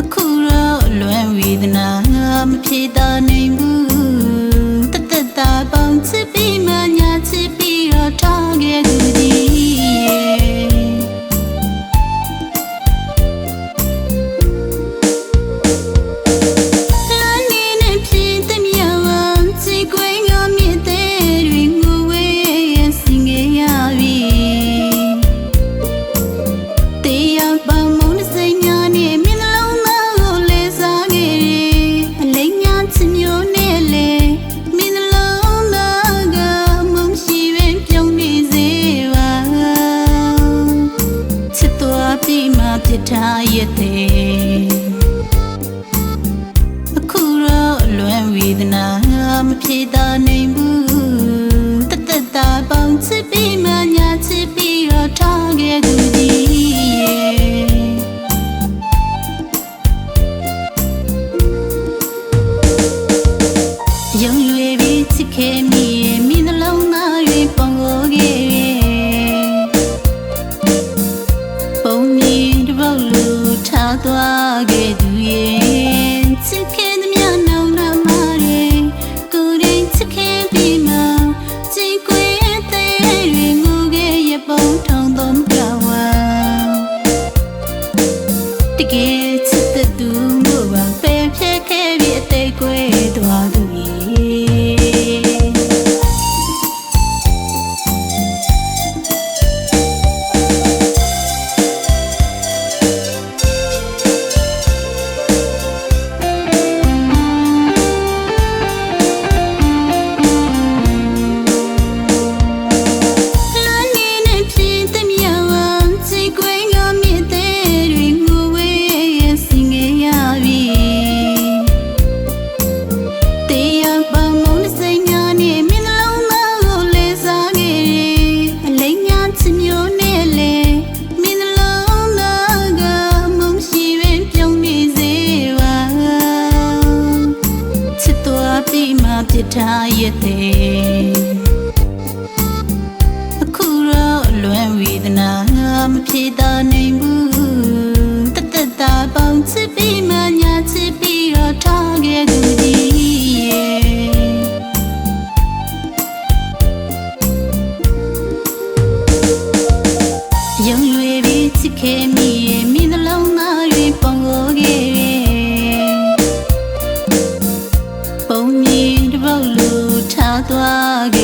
အခုတော့လွယ်ဝေဒနာမဖြေတာနိုင်ဘူးတသက်တာပေါင်းချစ်ပြီးမှညာချစ်ပြီးတော့ထားခဲ့သူဒီထားရတဲ့အခုတော့လွယ်ဝေဒနာမဖြေတာနိုင်ဘူးတသက်တာပေါင်းချစ်ပြီးမှညာချစ်ပြီးတော့ထားခဲ့သူဒီရုံရွယ်ပြီးချစ်ခဲ့မိရဲ့မိနှလုံးသားတွေပုံကိုခဲ့ထားသွားခဲ့သူရဲ့ချစ်ခဲ့သမျှနောင်နာမတွေကိုယ်တိုင်ချစ်ခဲ့ပြီးမှကြည်ကွယ်တဲ့တွေငိုခဲ့ရပုံထောင်သုံးကြဝါတကယ်ချစ်တဲ့သူမျိုးပါပဲဖြစ်ခဲ့ပြီးအသေးကွယ်သွားသူရဲ့ပြထားရတဲ့အခုတော့လွယ်ဝေဒနာမဖြေတာနိုင်ဘူးတသက်တာပေါင်းချစ်ပြီးမှညာချစ်ပြီးတော့ထားခဲ့သူဒီရုံရွယ်ပြီးချစ်ခဲ့မိရဲ့မိနှလုံးသားတွေပုံကိုခဲ့ပုံမြင်တစ်ပုတ်လိုထားသွားခဲ့